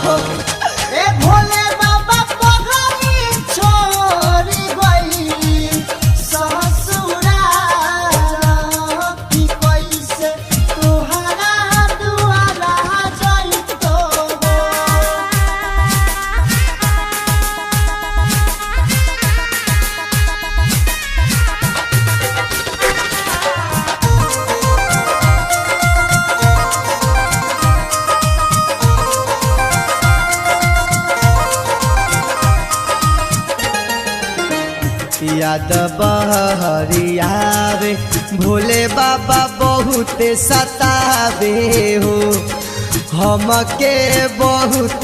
ए भोले बाबा पगली छोड़ी गई ससुराल की कैसे तुहरा दुआरा जइतो याद बहरियावे भोले बाबा बहुत सतावे हो हमके बहुत